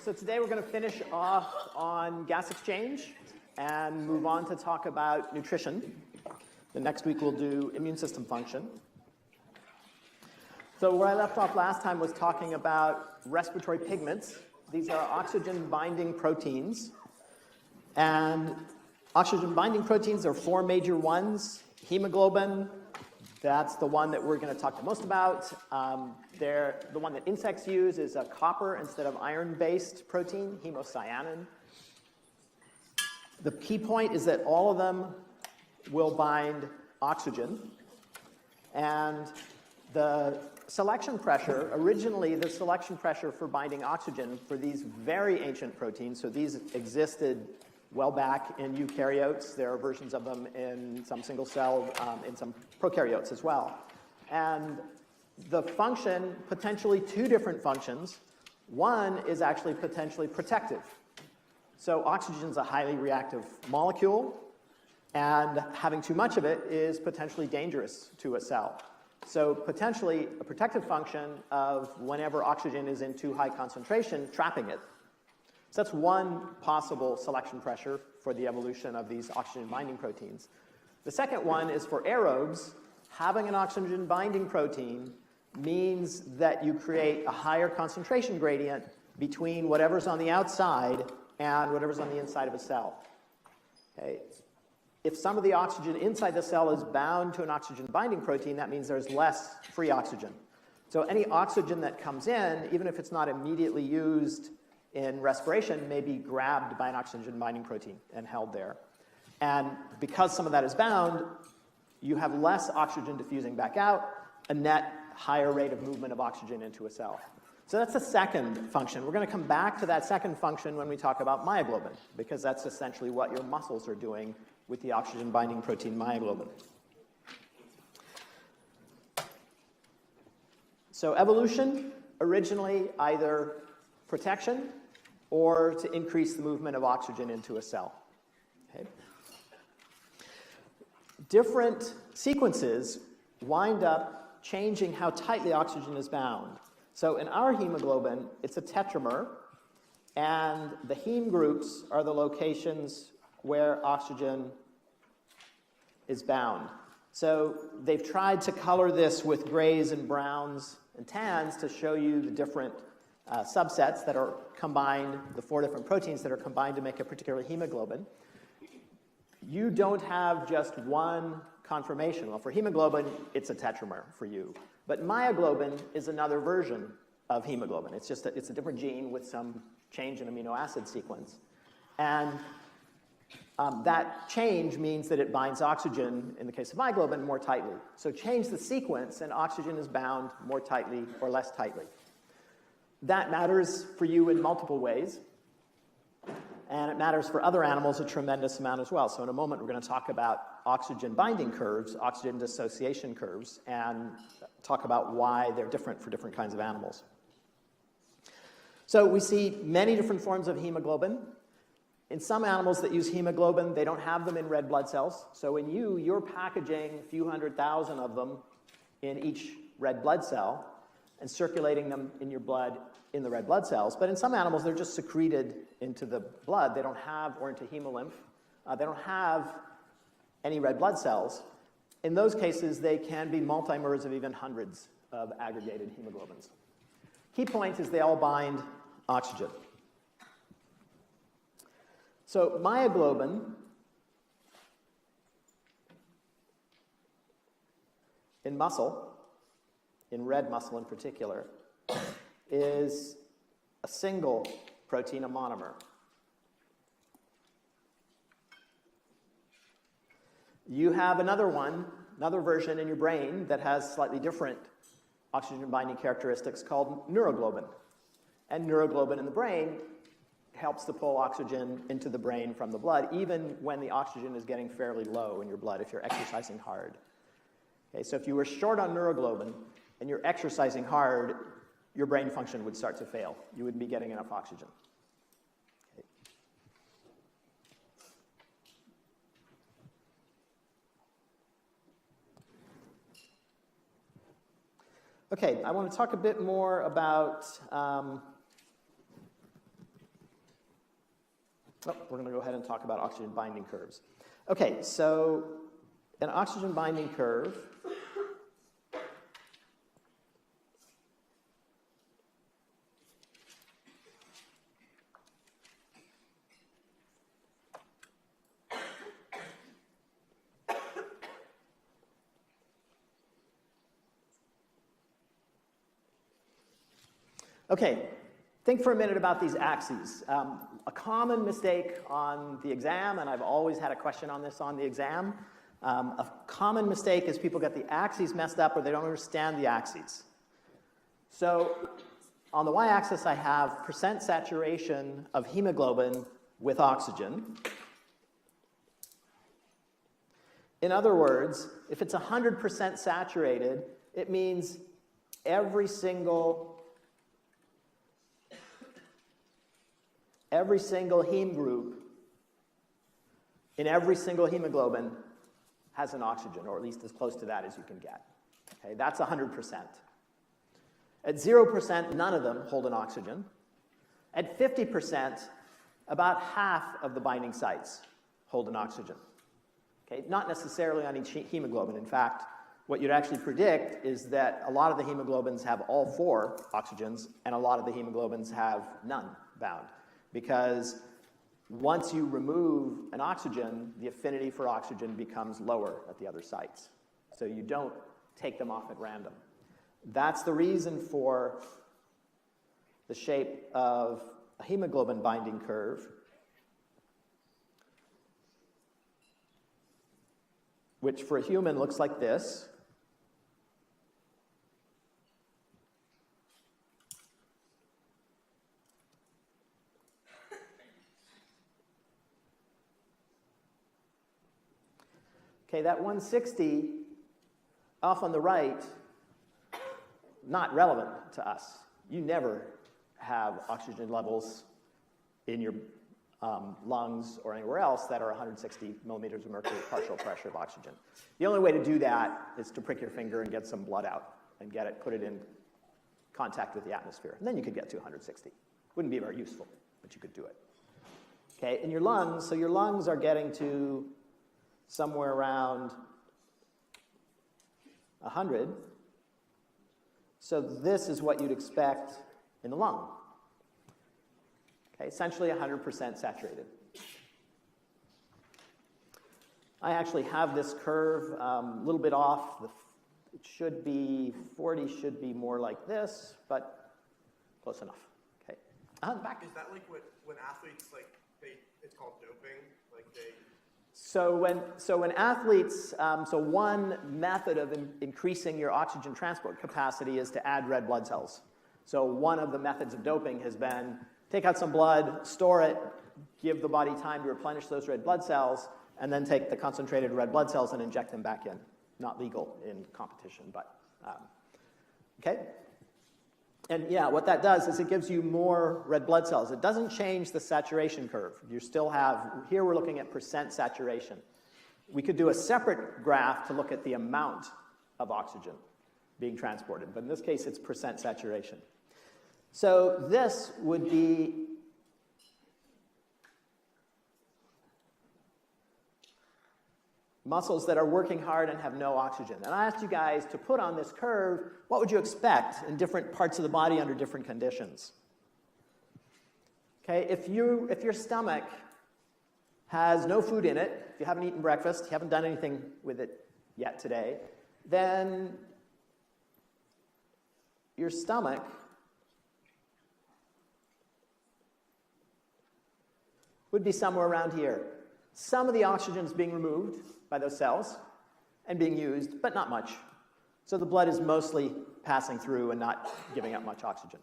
So today we're going to finish off on gas exchange and move on to talk about nutrition. The next week we'll do immune system function. So where I left off last time was talking about respiratory pigments. These are oxygen-binding proteins. And oxygen-binding proteins are four major ones. Hemoglobin, that's the one that we're going to talk the most about. The one that insects use is a copper instead of iron-based protein, hemocyanin. The key point is that all of them will bind oxygen. And the selection pressure, originally the selection pressure for binding oxygen for these very ancient proteins, so these existed well back in eukaryotes. There are versions of them in some single cell, in some prokaryotes as well. And the function, potentially two different functions. One is actually potentially protective. So oxygen is a highly reactive molecule, and having too much of it is potentially dangerous to a cell. So potentially a protective function of whenever oxygen is in too high concentration, trapping it. So that's one possible selection pressure for the evolution of these oxygen-binding proteins. The second one is for aerobes. Having an oxygen-binding protein means that you create a higher concentration gradient between whatever's on the outside and whatever's on the inside of a cell. Okay. If some of the oxygen inside the cell is bound to an oxygen-binding protein, that means there's less free oxygen. So any oxygen that comes in, even if it's not immediately used in respiration, may be grabbed by an oxygen-binding protein and held there. And because some of that is bound, you have less oxygen diffusing back out, a net higher rate of movement of oxygen into a cell. So that's the second function. We're going to come back to that second function when we talk about myoglobin, because that's essentially what your muscles are doing with the oxygen-binding protein myoglobin. So evolution, originally either protection or to increase the movement of oxygen into a cell. Okay. Different sequences wind up changing how tightly oxygen is bound. So in our hemoglobin, it's a tetramer, and the heme groups are the locations where oxygen is bound. So they've tried to color this with grays and browns and tans to show you the different subsets that are combined, the four different proteins that are combined to make a particular hemoglobin. You don't have just one conformation. Well, for hemoglobin, it's a tetramer for you. But myoglobin is another version of hemoglobin. It's just it's a different gene with some change in amino acid sequence. And that change means that it binds oxygen, in the case of myoglobin, more tightly. So change the sequence and oxygen is bound more tightly or less tightly. That matters for you in multiple ways. And it matters for other animals a tremendous amount as well. So in a moment, we're going to talk about oxygen binding curves, oxygen dissociation curves, and talk about why they're different for different kinds of animals. So we see many different forms of hemoglobin. In some animals that use hemoglobin, they don't have them in red blood cells. So in you, you're packaging a few 100,000 of them in each red blood cell and circulating them in your blood in the red blood cells. But in some animals, they're just secreted into the blood. They don't have, or into hemolymph. They don't have any red blood cells. In those cases, they can be multimers of even hundreds of aggregated hemoglobins. Key point is they all bind oxygen. So myoglobin in muscle, in red muscle in particular, is a single protein, a monomer. You have another version in your brain that has slightly different oxygen-binding characteristics called neuroglobin. And neuroglobin in the brain helps to pull oxygen into the brain from the blood, even when the oxygen is getting fairly low in your blood if you're exercising hard. Okay, so if you were short on neuroglobin and you're exercising hard, your brain function would start to fail. You wouldn't be getting enough oxygen. Okay, I want to talk a bit more about Oh, we're going to go ahead and talk about oxygen binding curves. Okay, so an oxygen binding curve Okay, think for a minute about these axes. A common mistake on the exam, and I've always had a question on this on the exam, a common mistake is people get the axes messed up or they don't understand the axes. So on the y-axis I have percent saturation of hemoglobin with oxygen. In other words, if it's 100% saturated, it means every single heme group in every single hemoglobin has an oxygen, or at least as close to that as you can get. Okay, that's 100%. At 0%, none of them hold an oxygen. At 50%, about half of the binding sites hold an oxygen. Okay, not necessarily on each hemoglobin. In fact, what you'd actually predict is that a lot of the hemoglobins have all 4 oxygens, and a lot of the hemoglobins have none bound. Because once you remove an oxygen, the affinity for oxygen becomes lower at the other sites. So you don't take them off at random. That's the reason for the shape of a hemoglobin binding curve, which for a human looks like this. Okay, that 160 off on the right, not relevant to us. You never have oxygen levels in your lungs or anywhere else that are 160 millimeters of mercury partial pressure of oxygen. The only way to do that is to prick your finger and get some blood out and put it in contact with the atmosphere. And then you could get to 160. Wouldn't be very useful, but you could do it. Okay, in your lungs, so your lungs are getting to somewhere around 100. So this is what you'd expect in the lung. Okay, essentially 100% saturated. I actually have this curve a little bit off. It should be, 40 should be more like this, but close enough. Okay, back. Is that like when athletes, like, it's called doping? Like they... So when athletes, one method of increasing your oxygen transport capacity is to add red blood cells. So one of the methods of doping has been take out some blood, store it, give the body time to replenish those red blood cells, and then take the concentrated red blood cells and inject them back in. Not legal in competition, but okay. And yeah, what that does is it gives you more red blood cells. It doesn't change the saturation curve. You still have, here we're looking at percent saturation. We could do a separate graph to look at the amount of oxygen being transported, but in this case it's percent saturation. So this would be muscles that are working hard and have no oxygen. And I asked you guys to put on this curve, what would you expect in different parts of the body under different conditions? Okay, if your stomach has no food in it, if you haven't eaten breakfast, you haven't done anything with it yet today, then your stomach would be somewhere around here. Some of the oxygen is being removed by those cells and being used, but not much. So the blood is mostly passing through and not giving up much oxygen.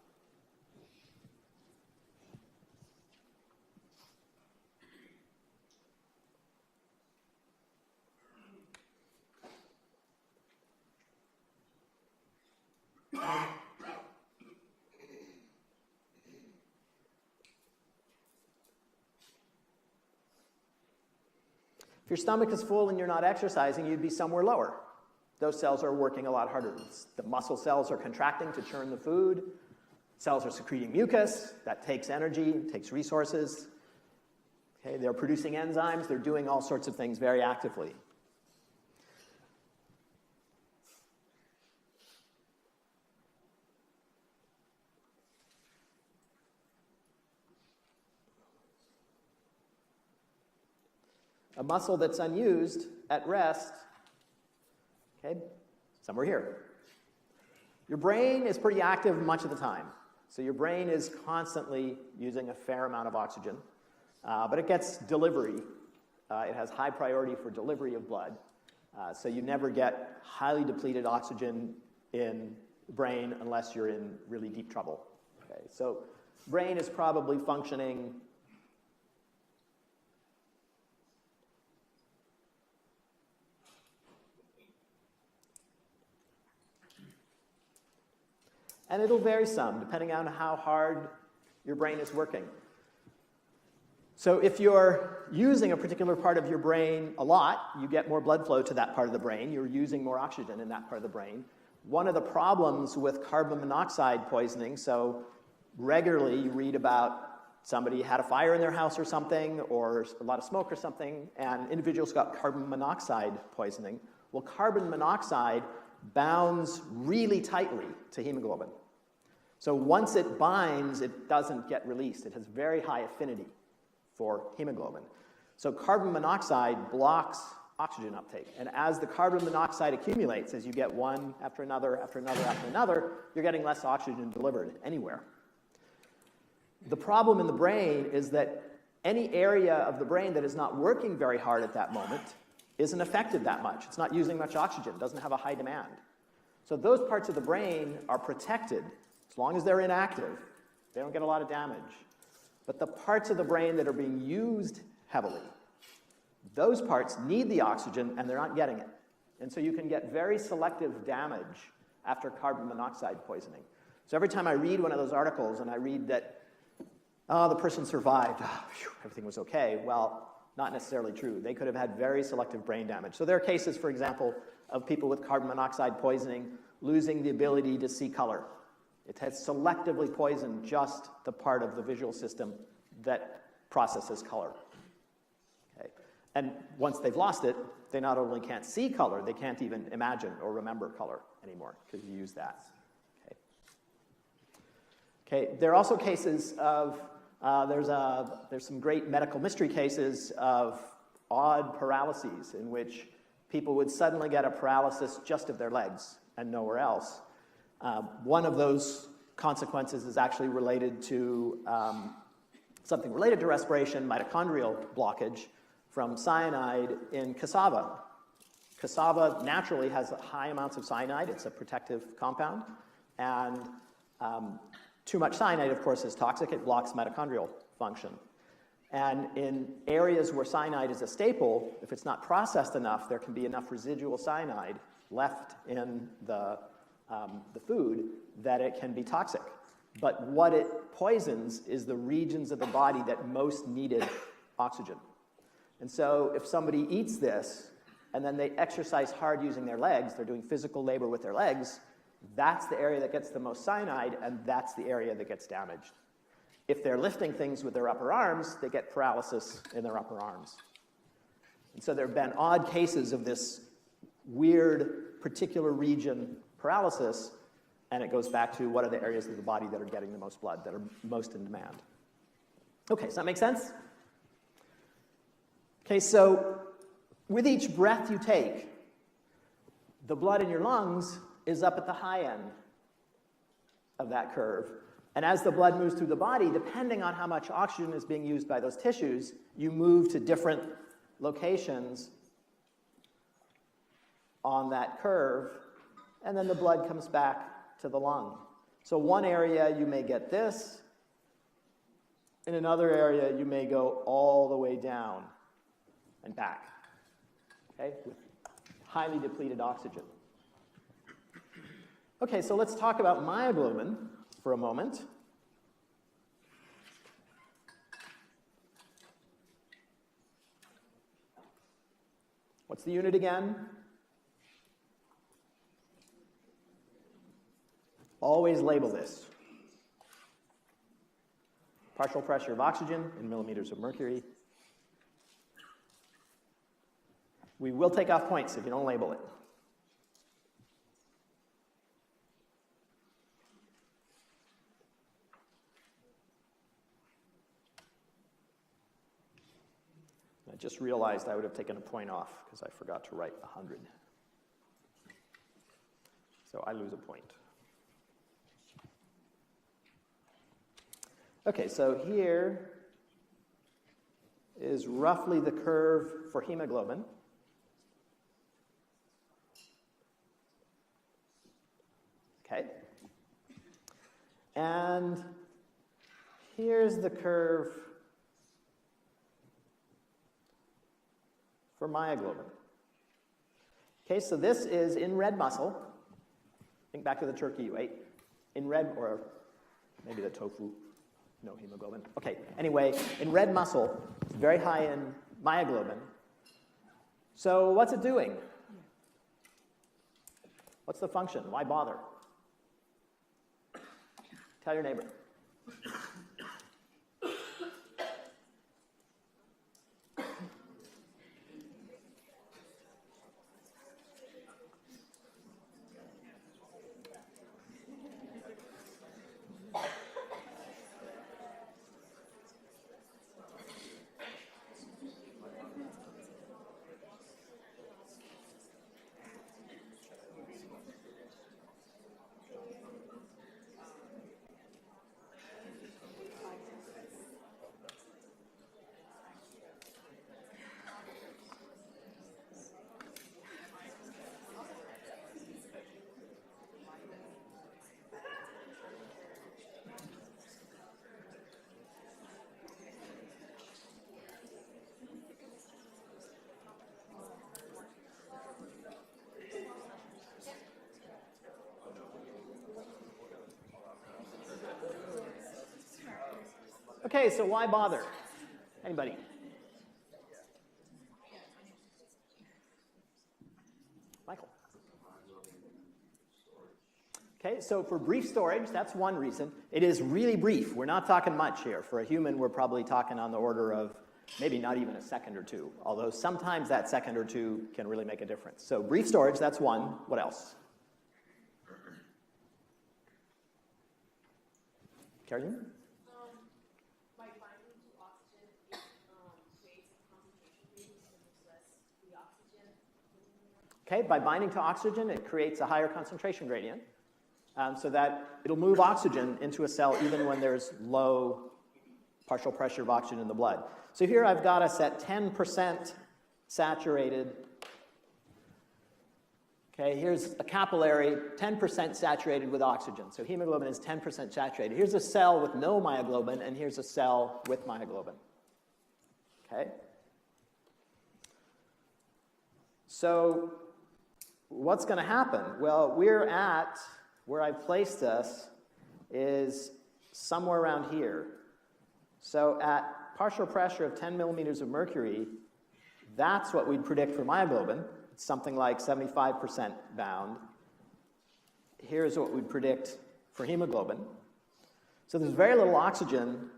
If your stomach is full and you're not exercising, you'd be somewhere lower. Those cells are working a lot harder. The muscle cells are contracting to churn the food. Cells are secreting mucus. That takes energy, takes resources. Okay, they're producing enzymes, they're doing all sorts of things very actively. A muscle that's unused at rest, okay, somewhere here. Your brain is pretty active much of the time. So your brain is constantly using a fair amount of oxygen, but it gets delivery. It has high priority for delivery of blood. So you never get highly depleted oxygen in the brain unless you're in really deep trouble. Okay, so brain is probably functioning and it'll vary some, depending on how hard your brain is working. So if you're using a particular part of your brain a lot, you get more blood flow to that part of the brain. You're using more oxygen in that part of the brain. One of the problems with carbon monoxide poisoning, so regularly you read about somebody had a fire in their house or something, or a lot of smoke or something, and individuals got carbon monoxide poisoning. Well, carbon monoxide bounds really tightly to hemoglobin. So once it binds, it doesn't get released. It has very high affinity for hemoglobin. So carbon monoxide blocks oxygen uptake. And as the carbon monoxide accumulates, as you get one after another, after another, after another, you're getting less oxygen delivered anywhere. The problem in the brain is that any area of the brain that is not working very hard at that moment isn't affected that much. It's not using much oxygen, doesn't have a high demand. So those parts of the brain are protected as long as they're inactive. They don't get a lot of damage. But the parts of the brain that are being used heavily, those parts need the oxygen and they're not getting it. And so you can get very selective damage after carbon monoxide poisoning. So every time I read one of those articles and I read that, oh, the person survived, oh, phew, everything was okay, well, not necessarily true. They could have had very selective brain damage. So there are cases, for example, of people with carbon monoxide poisoning losing the ability to see color. It has selectively poisoned just the part of the visual system that processes color. Okay. And once they've lost it, they not only can't see color, they can't even imagine or remember color anymore because you use that. Okay. There are also cases of there's some great medical mystery cases of odd paralyses in which people would suddenly get a paralysis just of their legs and nowhere else. One of those consequences is actually related to something related to respiration, mitochondrial blockage from cyanide in cassava. Cassava naturally has high amounts of cyanide. It's a protective compound. And too much cyanide, of course, is toxic. It blocks mitochondrial function. And in areas where cyanide is a staple, if it's not processed enough, there can be enough residual cyanide left in the food that it can be toxic. But what it poisons is the regions of the body that most needed oxygen. And so if somebody eats this, and then they exercise hard using their legs, they're doing physical labor with their legs, that's the area that gets the most cyanide, and that's the area that gets damaged. If they're lifting things with their upper arms, they get paralysis in their upper arms. And so there have been odd cases of this weird particular region paralysis, and it goes back to what are the areas of the body that are getting the most blood, that are most in demand. Okay, does that make sense? Okay, so with each breath you take, the blood in your lungs is up at the high end of that curve. And as the blood moves through the body, depending on how much oxygen is being used by those tissues, you move to different locations on that curve, and then the blood comes back to the lung. So one area you may get this, in another area you may go all the way down and back, okay, with highly depleted oxygen. Okay, so let's talk about myoglobin for a moment. What's the unit again? Always label this. Partial pressure of oxygen in millimeters of mercury. We will take off points if you don't label it. I just realized I would have taken a point off because I forgot to write 100. So I lose a point. Okay, so here is roughly the curve for hemoglobin. Okay. And here's the curve for myoglobin. Okay, so this is in red muscle. Think back to the turkey you ate. In red, or maybe the tofu, no hemoglobin. Okay, anyway, in red muscle, it's very high in myoglobin. So what's it doing? What's the function? Why bother? Tell your neighbor. Okay, so why bother? Anybody? Michael. Okay, so for brief storage, that's one reason. It is really brief. We're not talking much here. For a human, we're probably talking on the order of maybe not even a second or two, although sometimes that second or two can really make a difference. So brief storage, that's one. What else? Caroline? Okay, by binding to oxygen, it creates a higher concentration gradient so that it'll move oxygen into a cell even when there's low partial pressure of oxygen in the blood. So here I've got us at 10% saturated. Okay, here's a capillary, 10% saturated with oxygen. So hemoglobin is 10% saturated. Here's a cell with no myoglobin, and here's a cell with myoglobin. Okay? So what's going to happen? Well, we're at, where I've placed us, is somewhere around here. So at partial pressure of 10 millimeters of mercury, that's what we'd predict for myoglobin. It's something like 75% bound. Here's what we'd predict for hemoglobin. So there's very little oxygen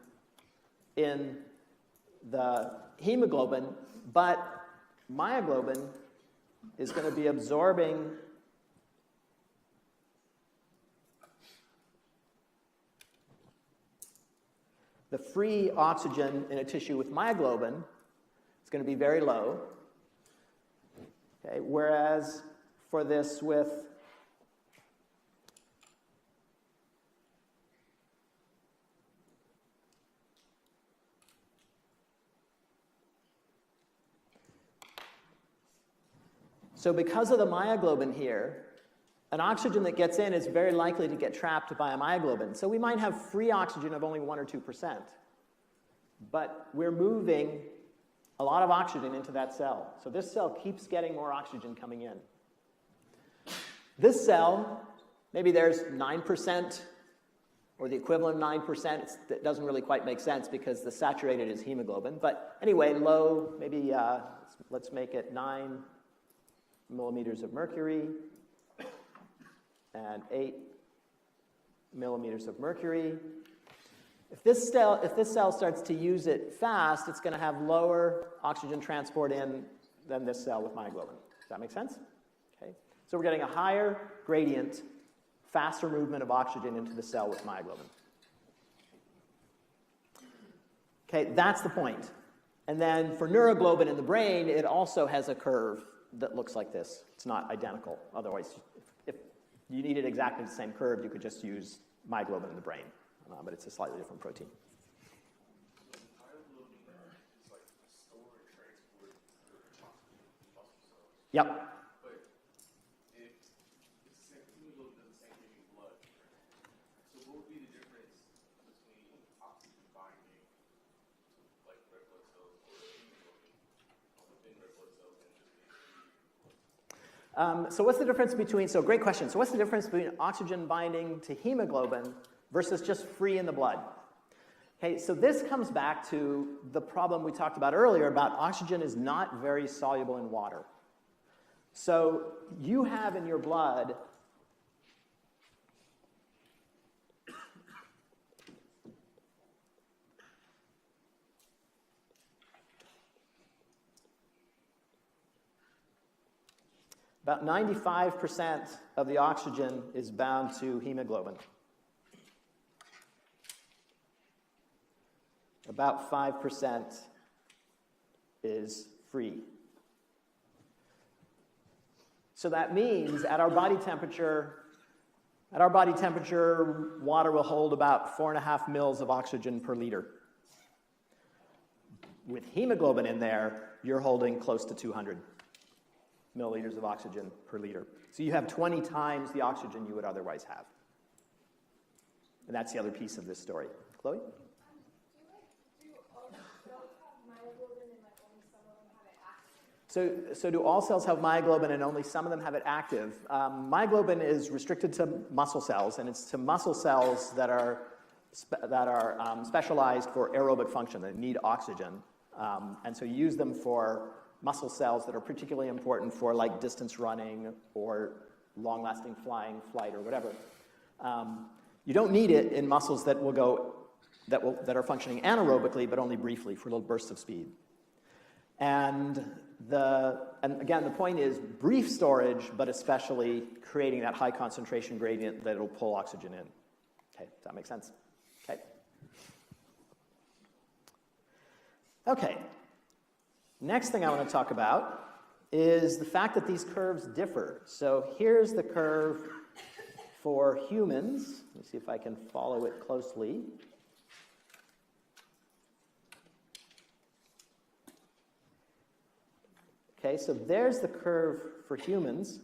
in the hemoglobin, but myoglobin is going to be absorbing the free oxygen in a tissue with myoglobin. It's going to be very low. Okay, whereas for this with so because of the myoglobin here, an oxygen that gets in is very likely to get trapped by a myoglobin. So we might have free oxygen of only 1 or 2%. But we're moving a lot of oxygen into that cell. So this cell keeps getting more oxygen coming in. This cell, maybe there's 9% or the equivalent of 9%. That doesn't really quite make sense because the saturated is hemoglobin. But anyway, low, maybe let's make it 9 millimeters of mercury and 8 millimeters of mercury. If this cell starts to use it fast, it's going to have lower oxygen transport in than this cell with myoglobin. Does that make sense? Okay. So we're getting a higher gradient, faster movement of oxygen into the cell with myoglobin. Okay, that's the point. And then for neuroglobin in the brain, it also has a curve that looks like this. It's not identical. Otherwise, if you needed exactly the same curve, you could just use myoglobin in the brain. But it's a slightly different protein. Yep. But if it's the same, hemoglobin does the same thing in blood. So what would be the difference between oxygen binding to like red blood cells or hemoglobin within red blood cells and just being So what's the difference between, so great question. So what's the difference between oxygen binding to hemoglobin versus just free in the blood? Okay, so this comes back to the problem we talked about earlier about oxygen is not very soluble in water. So you have in your blood about 95% of the oxygen is bound to hemoglobin. About 5% is free. So that means at our body temperature, water will hold about 4.5 mils of oxygen per liter. With hemoglobin in there, you're holding close to 200 milliliters of oxygen per liter. So you have 20 times the oxygen you would otherwise have. And that's the other piece of this story. Chloe? So do all cells have myoglobin and only some of them have it active? Myoglobin is restricted to muscle cells, and it's to muscle cells that are specialized for aerobic function, that need oxygen. And so you use them for muscle cells that are particularly important for like distance running or long-lasting flight or whatever. You don't need it in muscles that are functioning anaerobically, but only briefly for little bursts of speed. And again, the point is brief storage, but especially creating that high concentration gradient that will pull oxygen in. Okay, does that make sense? Okay. Okay. Next thing I want to talk about is the fact that these curves differ. So here's the curve for humans. Let me see if I can follow it closely. Okay, so there's the curve for humans.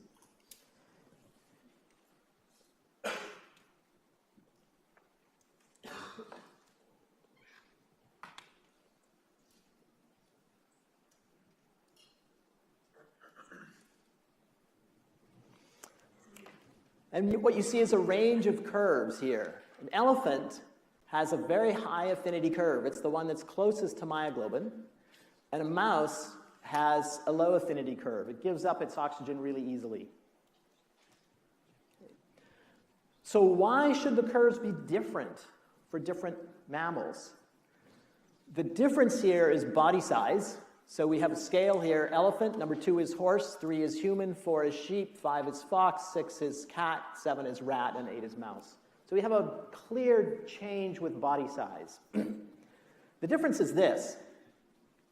And what you see is a range of curves here. An elephant has a very high affinity curve. It's the one that's closest to myoglobin. And a mouse has a low affinity curve. It gives up its oxygen really easily. So why should the curves be different for different mammals? The difference here is body size. So we have a scale here. Elephant, number 2 is horse, 3 is human, 4 is sheep, 5 is fox, 6 is cat, 7 is rat, and 8 is mouse. So we have a clear change with body size. The difference is this.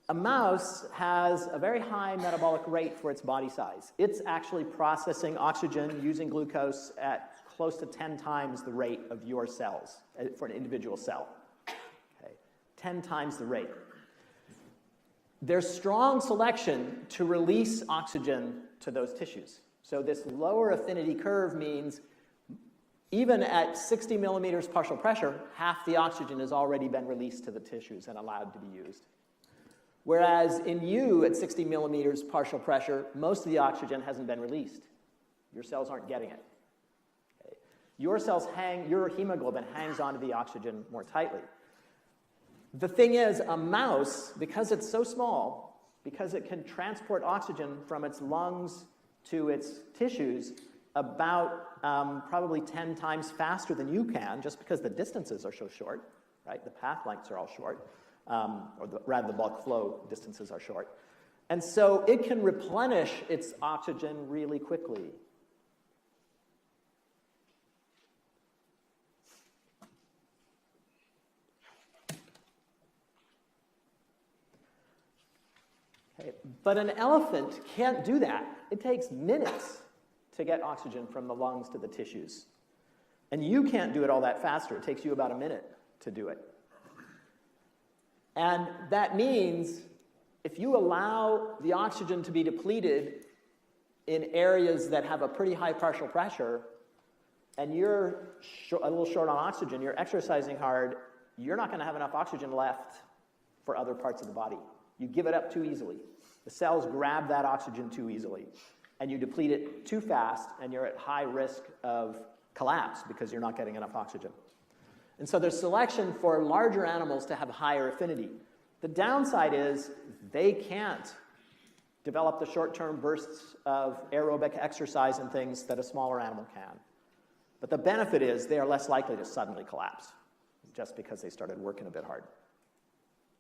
A mouse has a very high metabolic rate for its body size. It's actually processing oxygen using glucose at close to 10 times the rate of your cells for an individual cell. Okay. 10 times the rate. There's strong selection to release oxygen to those tissues. So this lower affinity curve means even at 60 millimeters partial pressure, half the oxygen has already been released to the tissues and allowed to be used. Whereas in you, at 60 millimeters partial pressure, most of the oxygen hasn't been released. Your cells aren't getting it. Okay. Your hemoglobin hangs onto the oxygen more tightly. The thing is, a mouse, because it's so small, because it can transport oxygen from its lungs to its tissues about probably 10 times faster than you can, just because the distances are so short, right? The path lengths are all short. Rather the bulk flow distances are short. And so it can replenish its oxygen really quickly. Okay. But an elephant can't do that. It takes minutes to get oxygen from the lungs to the tissues. And you can't do it all that faster. It takes you about a minute to do it. And that means if you allow the oxygen to be depleted in areas that have a pretty high partial pressure, and you're a little short on oxygen, you're exercising hard, you're not going to have enough oxygen left for other parts of the body. You give it up too easily. The cells grab that oxygen too easily, and you deplete it too fast, and you're at high risk of collapse because you're not getting enough oxygen. And so there's selection for larger animals to have higher affinity. The downside is they can't develop the short-term bursts of aerobic exercise and things that a smaller animal can. But the benefit is they are less likely to suddenly collapse just because they started working a bit hard.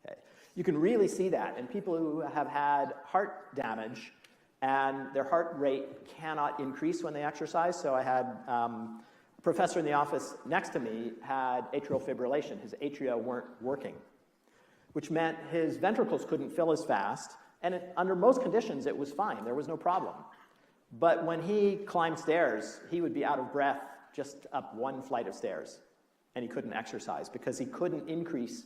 Okay. You can really see that in people who have had heart damage and their heart rate cannot increase when they exercise. So I had a professor in the office next to me had atrial fibrillation. His atria weren't working, which meant his ventricles couldn't fill as fast. And under most conditions, it was fine. There was no problem. But when he climbed stairs, he would be out of breath just up one flight of stairs. And he couldn't exercise because he couldn't increase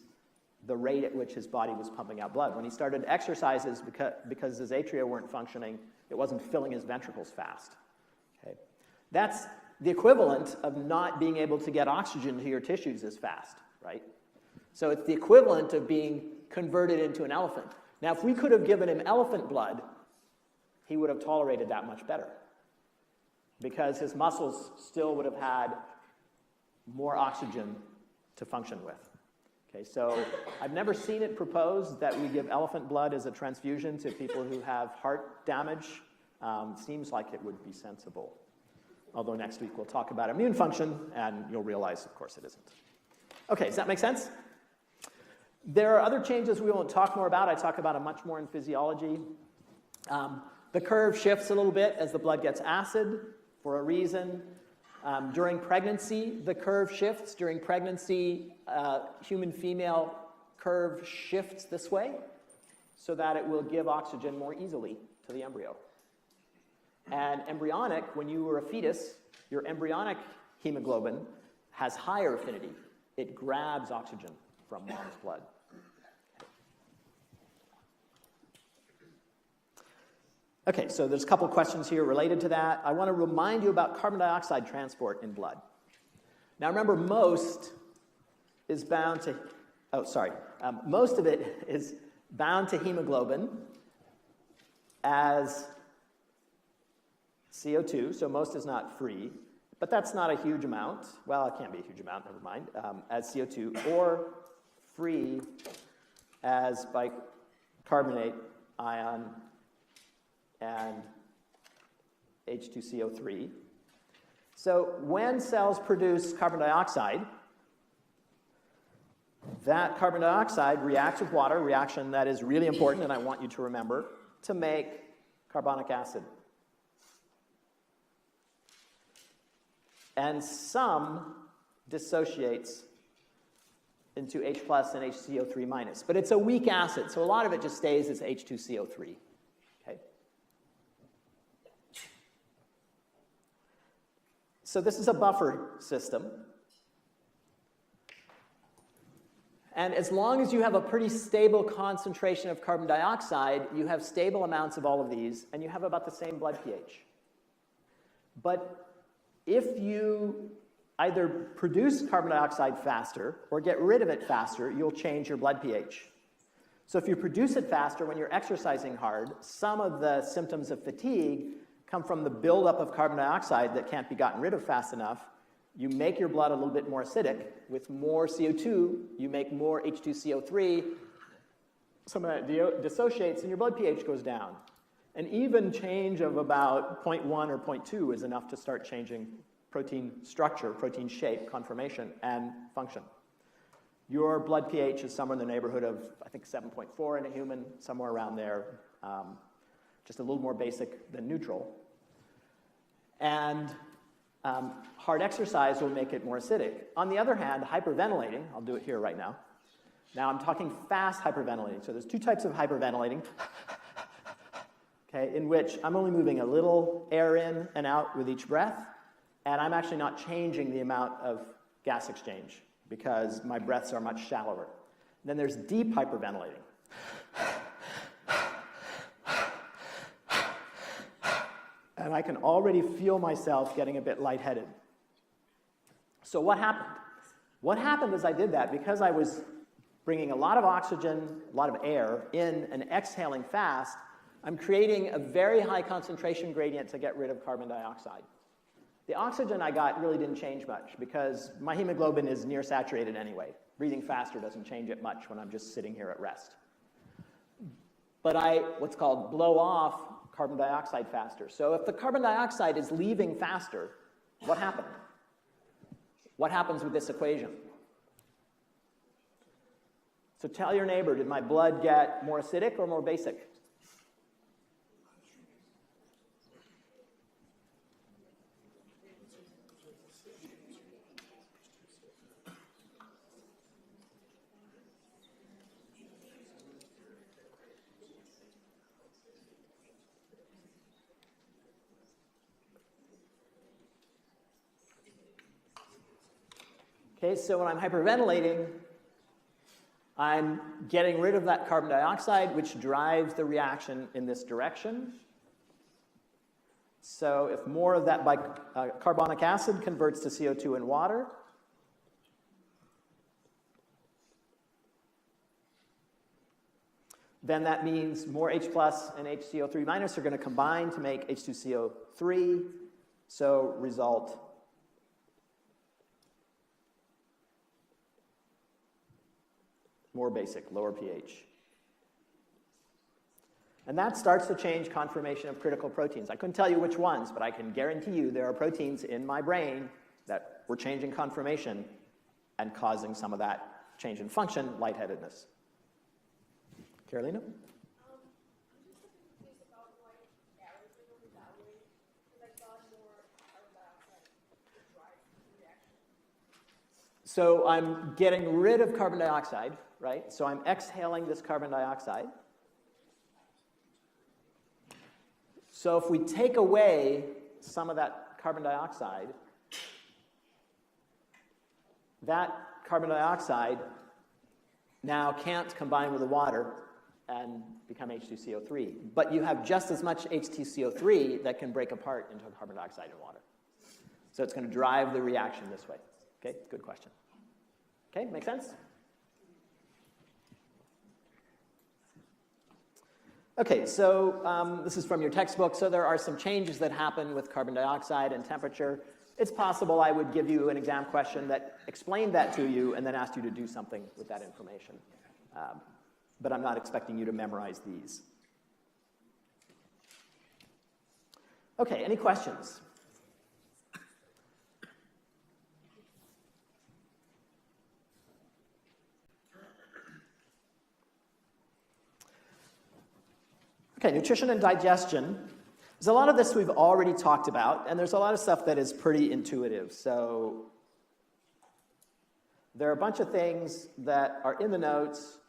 the rate at which his body was pumping out blood. When he started exercises because his atria weren't functioning, it wasn't filling his ventricles fast. Okay. That's the equivalent of not being able to get oxygen to your tissues as fast, right? So it's the equivalent of being converted into an elephant. Now, if we could have given him elephant blood, he would have tolerated that much better because his muscles still would have had more oxygen to function with. Okay, so I've never seen it proposed that we give elephant blood as a transfusion to people who have heart damage. Seems like it would be sensible. Although next week we'll talk about immune function, and you'll realize, of course, it isn't. Okay, does that make sense? There are other changes we won't talk more about. I talk about it much more in physiology. The curve shifts a little bit as the blood gets acid for a reason. During pregnancy, the curve shifts. During pregnancy, human female curve shifts this way so that it will give oxygen more easily to the embryo. And embryonic, when you were a fetus, your embryonic hemoglobin has higher affinity. It grabs oxygen from mom's blood. Okay, so there's a couple questions here related to that. I want to remind you about carbon dioxide transport in blood. Now remember, most is bound to, most of it is bound to hemoglobin as CO2, so most is not free, but that's not a huge amount. Well, it can't be a huge amount, never mind, as CO2, or free as bicarbonate ion and H2CO3. So when cells produce carbon dioxide, that carbon dioxide reacts with water, reaction that is really important, and I want you to remember, to make carbonic acid. And some dissociates into H plus and HCO3 minus. But it's a weak acid, so a lot of it just stays as H2CO3. Okay? So this is a buffer system. And as long as you have a pretty stable concentration of carbon dioxide, you have stable amounts of all of these, and you have about the same blood pH. But if you either produce carbon dioxide faster or get rid of it faster, you'll change your blood pH. So if you produce it faster when you're exercising hard, some of the symptoms of fatigue come from the buildup of carbon dioxide that can't be gotten rid of fast enough. You make your blood a little bit more acidic. With more CO2, you make more H2CO3. Some of that dissociates and your blood pH goes down. An even change of about 0.1 or 0.2 is enough to start changing protein structure, protein shape, conformation, and function. Your blood pH is somewhere in the neighborhood of, I think, 7.4 in a human, somewhere around there. just a little more basic than neutral. And hard exercise will make it more acidic. On the other hand, hyperventilating, I'll do it here right now. Now I'm talking fast hyperventilating. So there's two types of hyperventilating, okay, in which I'm only moving a little air in and out with each breath, and I'm actually not changing the amount of gas exchange because my breaths are much shallower. Then there's deep hyperventilating. And I can already feel myself getting a bit lightheaded. So what happened? What happened as I did that, because I was bringing a lot of oxygen, a lot of air in and exhaling fast, I'm creating a very high concentration gradient to get rid of carbon dioxide. The oxygen I got really didn't change much because my hemoglobin is near saturated anyway. Breathing faster doesn't change it much when I'm just sitting here at rest. But I, what's called, blow off carbon dioxide faster. So if the carbon dioxide is leaving faster, what happened? What happens with this equation? So tell your neighbor, did my blood get more acidic or more basic? Okay, so when I'm hyperventilating, I'm getting rid of that carbon dioxide, which drives the reaction in this direction. So if more of that carbonic acid converts to CO2 and water, then that means more H plus and HCO3 minus are going to combine to make H2CO3, so result more basic, lower pH. And that starts to change conformation of critical proteins. I couldn't tell you which ones, but I can guarantee you there are proteins in my brain that were changing conformation and causing some of that change in function, lightheadedness. Carolina? So I'm getting rid of carbon dioxide, right? So I'm exhaling this carbon dioxide. So if we take away some of that carbon dioxide, that carbon dioxide now can't combine with the water and become H2CO3. But you have just as much H2CO3 that can break apart into carbon dioxide and water. So it's going to drive the reaction this way. Okay, good question. Okay, make sense? Okay, so this is from your textbook. So there are some changes that happen with carbon dioxide and temperature. It's possible I would give you an exam question that explained that to you and then asked you to do something with that information. But I'm not expecting you to memorize these. Okay, any questions? Okay, nutrition and digestion. There's a lot of this we've already talked about, and there's a lot of stuff that is pretty intuitive. So there are a bunch of things that are in the notes,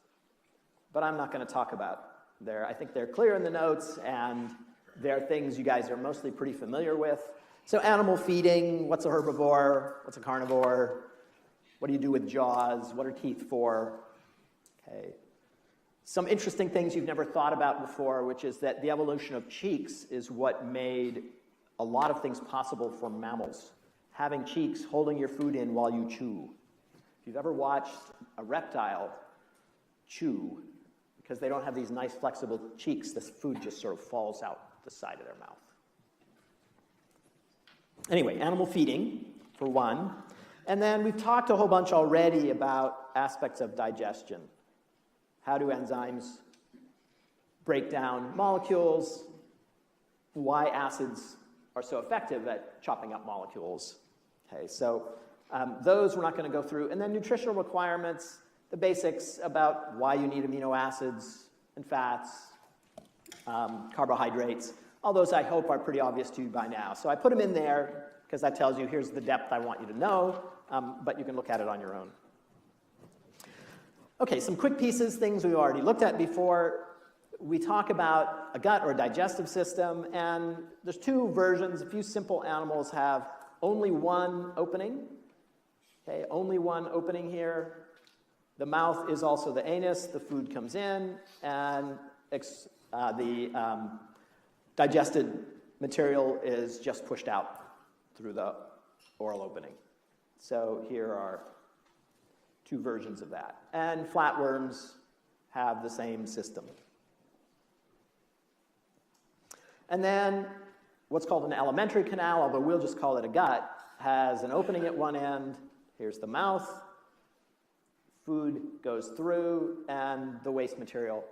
but I'm not going to talk about. I think they're clear in the notes, and they're things you guys are mostly pretty familiar with. So animal feeding, what's a herbivore, what's a carnivore, what do you do with jaws, what are teeth for? Okay. Some interesting things you've never thought about before, which is that the evolution of cheeks is what made a lot of things possible for mammals. Having cheeks, holding your food in while you chew. If you've ever watched a reptile chew, because they don't have these nice flexible cheeks, this food just sort of falls out the side of their mouth. Anyway, animal feeding, for one. And then we've talked a whole bunch already about aspects of digestion. How do enzymes break down molecules? Why acids are so effective at chopping up molecules? Okay, so those we're not going to go through. And then nutritional requirements, the basics about why you need amino acids and fats, carbohydrates. All those I hope are pretty obvious to you by now. So I put them in there because that tells you here's the depth I want you to know, but you can look at it on your own. Okay, some quick pieces, things we've already looked at before. We talk about a gut or a digestive system, and there's two versions. A few simple animals have only one opening. Okay, only one opening here. The mouth is also the anus. The food comes in, and the digested material is just pushed out through the oral opening. So here are two versions of that. And flatworms have the same system. And then what's called an alimentary canal, although we'll just call it a gut, has an opening at one end. Here's the mouth. Food goes through, and the waste material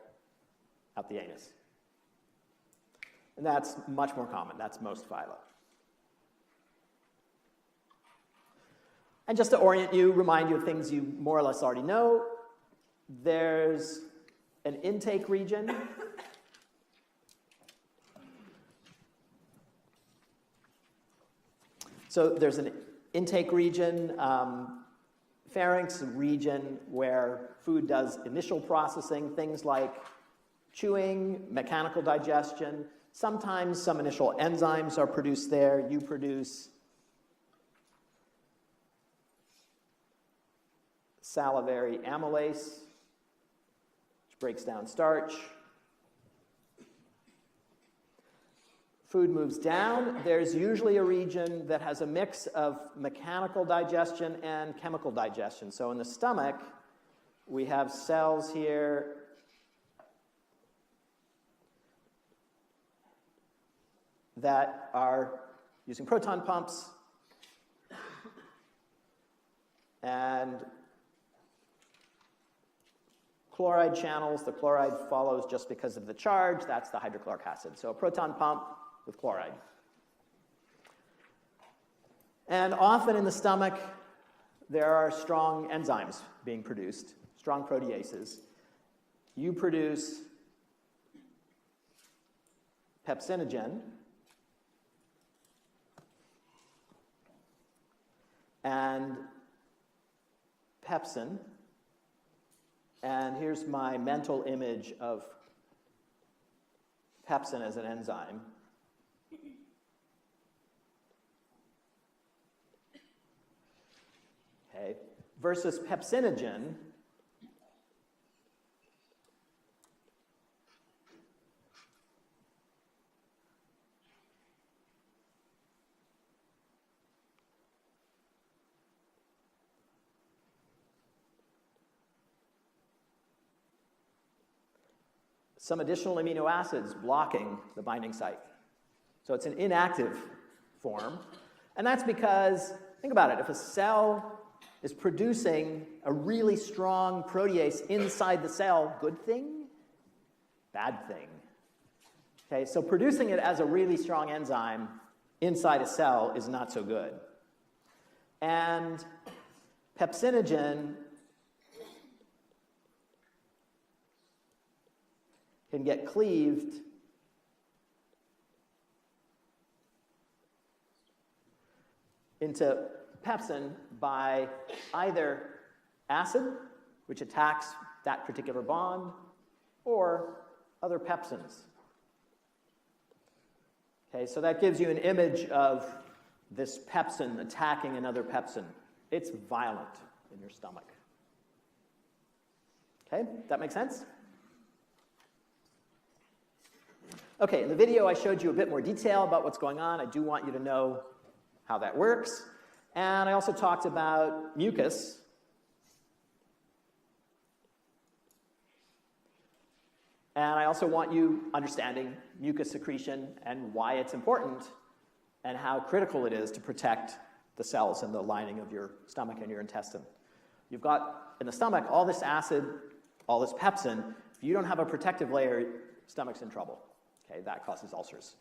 out the anus. And that's much more common. That's most phyla. And just to orient you, remind you of things you more or less already know, there's an intake region. So there's an intake region, pharynx, a region where food does initial processing, things like chewing, mechanical digestion. Sometimes some initial enzymes are produced there. You produce salivary amylase, which breaks down starch. Food moves down. There's usually a region that has a mix of mechanical digestion and chemical digestion. So in the stomach, we have cells here that are using proton pumps and chloride channels. The chloride follows just because of the charge. That's the hydrochloric acid. So a proton pump with chloride. And often in the stomach, there are strong enzymes being produced, strong proteases. You produce pepsinogen and pepsin. And here's my mental image of pepsin as an enzyme. Okay, versus pepsinogen, some additional amino acids blocking the binding site. So it's an inactive form. And that's because, think about it, if a cell is producing a really strong protease inside the cell, good thing, bad thing. Okay, so producing it as a really strong enzyme inside a cell is not so good. And pepsinogen can get cleaved into pepsin by either acid, which attacks that particular bond, or other pepsins. Okay, so that gives you an image of this pepsin attacking another pepsin. It's violent in your stomach. Okay, that make sense? Okay, in the video I showed you a bit more detail about what's going on. I do want you to know how that works. And I also talked about mucus. And I also want you understanding mucus secretion and why it's important and how critical it is to protect the cells in the lining of your stomach and your intestine. You've got, in the stomach, all this acid, all this pepsin. If you don't have a protective layer, your stomach's in trouble. Okay, that causes ulcers.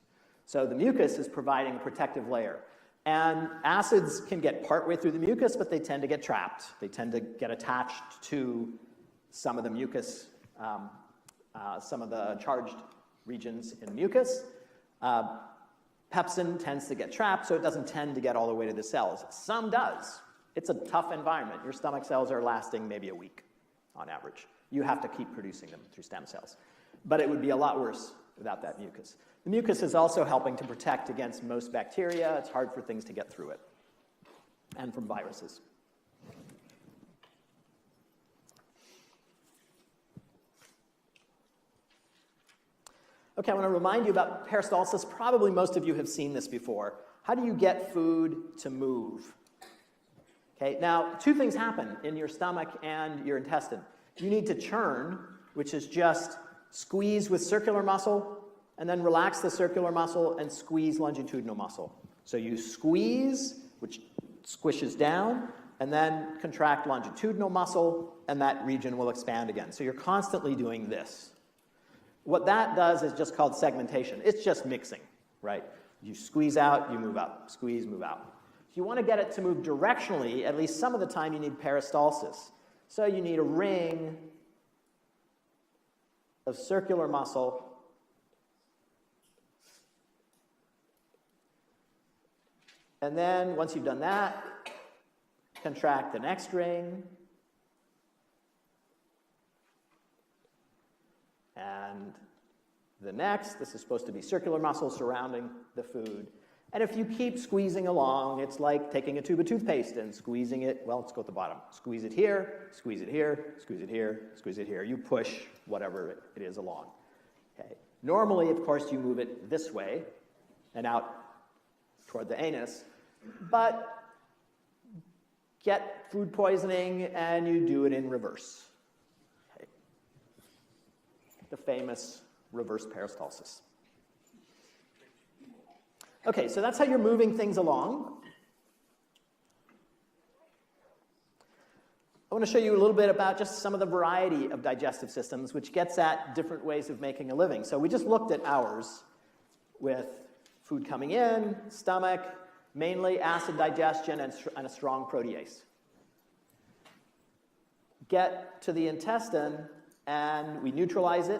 So the mucus is providing a protective layer. And acids can get partway through the mucus, but they tend to get trapped. They tend to get attached to some of the mucus, some of the charged regions in mucus. Pepsin tends to get trapped, so it doesn't tend to get all the way to the cells. Some does. It's a tough environment. Your stomach cells are lasting maybe a week on average. You have to keep producing them through stem cells. But it would be a lot worse without that mucus. The mucus is also helping to protect against most bacteria. It's hard for things to get through it, and from viruses. Okay, I want to remind you about peristalsis. Probably most of you have seen this before. How do you get food to move? Okay, now two things happen in your stomach and your intestine. You need to churn, which is just squeeze with circular muscle, and then relax the circular muscle and squeeze longitudinal muscle. So you squeeze, which squishes down, and then contract longitudinal muscle, and that region will expand again. So you're constantly doing this. What that does is just called segmentation. It's just mixing, right? You squeeze out, you move up, squeeze, move out. If you want to get it to move directionally, at least some of the time you need peristalsis. So you need a ring of circular muscle and then once you've done that, contract the next ring and the next. This is supposed to be circular muscle surrounding the food. And if you keep squeezing along, it's like taking a tube of toothpaste and squeezing it. Well, let's go at the bottom. Squeeze it here, squeeze it here, squeeze it here, squeeze it here. You push whatever it is along. Okay. Normally, of course, you move it this way and out toward the anus, but get food poisoning and you do it in reverse. Okay. The famous reverse peristalsis. Okay, so that's how you're moving things along. I want to show you a little bit about just some of the variety of digestive systems, which gets at different ways of making a living. So we just looked at ours with food coming in, stomach, mainly acid digestion and a strong protease. Get to the intestine and we neutralize it.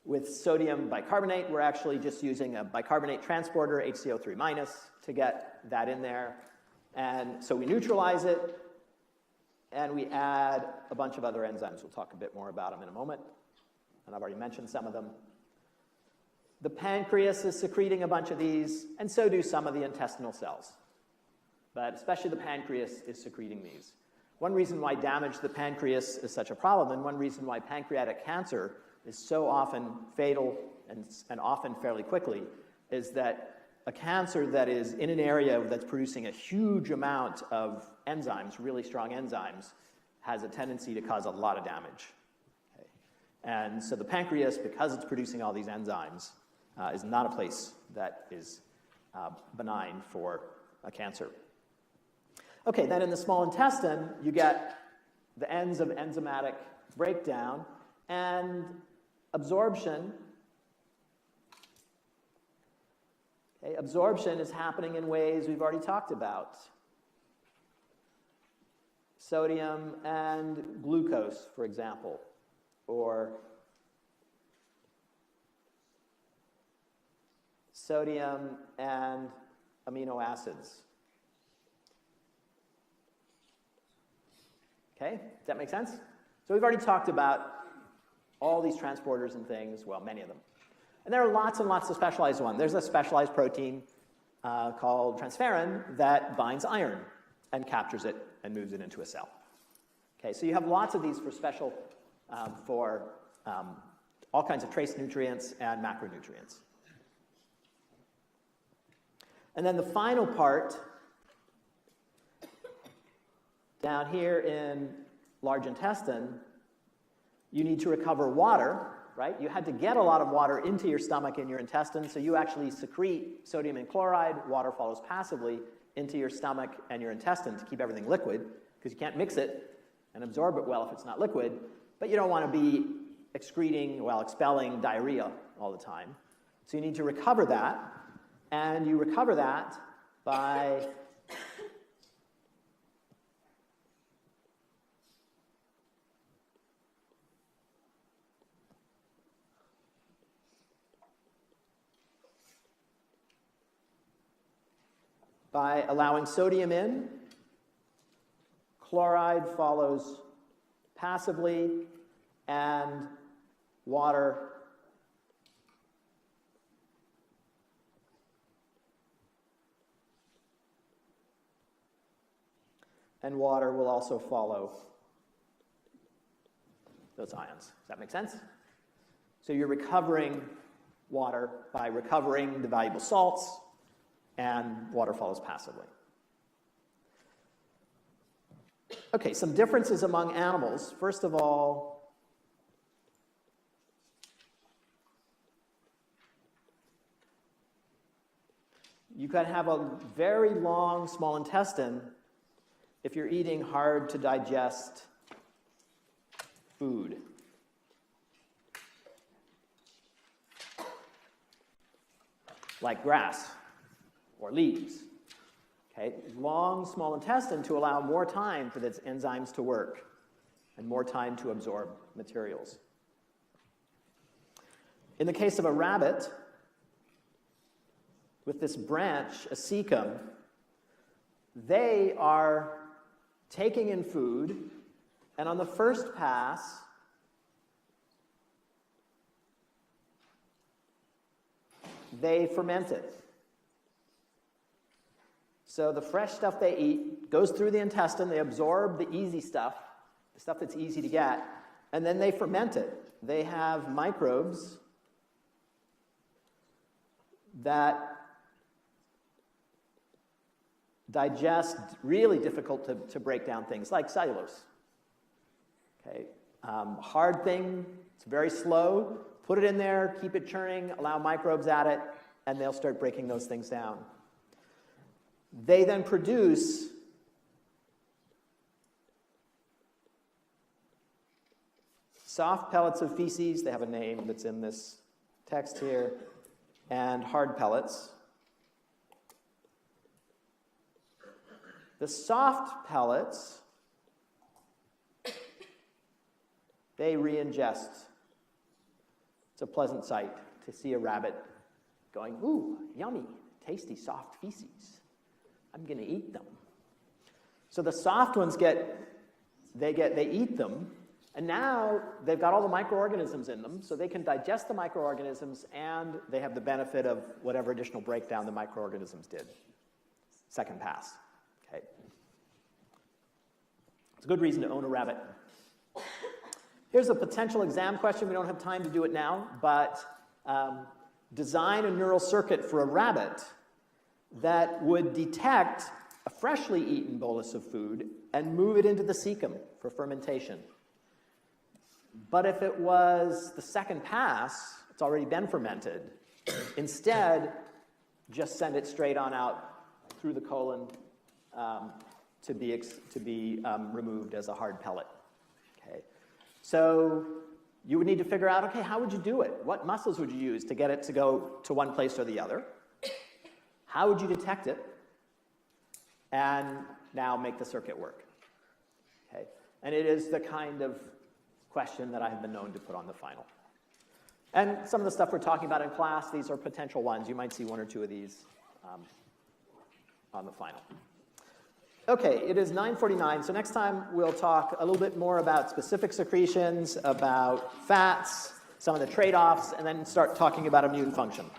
With sodium bicarbonate, we're actually just using a bicarbonate transporter, HCO3-, to get that in there. And so we neutralize it, and we add a bunch of other enzymes. We'll talk a bit more about them in a moment, and I've already mentioned some of them. The pancreas is secreting a bunch of these, and so do some of the intestinal cells. But especially the pancreas is secreting these. One reason why damage to the pancreas is such a problem, and one reason why pancreatic cancer is so often fatal and often fairly quickly, is that a cancer that is in an area that's producing a huge amount of enzymes, really strong enzymes, has a tendency to cause a lot of damage. Okay. And so the pancreas, because it's producing all these enzymes, is not a place that is benign for a cancer. Okay, then in the small intestine, you get the ends of enzymatic breakdown and absorption. Okay, absorption is happening in ways we've already talked about. Sodium and glucose, for example, or sodium and amino acids. Okay, does that make sense? So we've already talked about all these transporters and things, well, many of them. And there are lots and lots of specialized ones. There's a specialized protein called transferrin that binds iron and captures it and moves it into a cell. Okay, so you have lots of these for special, for all kinds of trace nutrients and macronutrients. And then the final part, down here in large intestine, you need to recover water, right? You had to get a lot of water into your stomach and your intestine, so you actually secrete sodium and chloride. Water follows passively into your stomach and your intestine to keep everything liquid, because you can't mix it and absorb it well if it's not liquid, but you don't want to be excreting while expelling diarrhea all the time. So you need to recover that, and you recover that by allowing sodium in. Chloride follows passively, and water will also follow those ions. Does that make sense? So you're recovering water by recovering the valuable salts, and water follows passively. Okay, some differences among animals. First of all, you could have a very long small intestine if you're eating hard to digest food. Like grass or leaves. Okay, long small intestine to allow more time for its enzymes to work and more time to absorb materials. In the case of a rabbit, with this branch, a cecum, they are taking in food, and on the first pass, they ferment it. So the fresh stuff they eat goes through the intestine, they absorb the easy stuff, the stuff that's easy to get, and then they ferment it. They have microbes that digest really difficult to break down things, like cellulose. Okay, hard thing, it's very slow. Put it in there, keep it churning, allow microbes at it, and they'll start breaking those things down. They then produce soft pellets of feces. They have a name that's in this text here, and hard pellets. The soft pellets, they re-ingest. It's a pleasant sight to see a rabbit going, ooh, yummy, tasty, soft feces. I'm going to eat them. So the soft ones they eat them, and now they've got all the microorganisms in them, so they can digest the microorganisms, and they have the benefit of whatever additional breakdown the microorganisms did. Second pass. Okay. It's a good reason to own a rabbit. Here's a potential exam question. We don't have time to do it now, but design a neural circuit for a rabbit that would detect a freshly eaten bolus of food and move it into the cecum for fermentation. But if it was the second pass, it's already been fermented, instead, just send it straight on out through the colon to be removed as a hard pellet. Okay. So you would need to figure out, okay, how would you do it? What muscles would you use to get it to go to one place or the other? How would you detect it? And now make the circuit work. Okay. And it is the kind of question that I have been known to put on the final. And some of the stuff we're talking about in class, these are potential ones. You might see one or two of these on the final. Okay, it is 9:49, so next time we'll talk a little bit more about specific secretions, about fats, some of the trade-offs, and then start talking about immune function.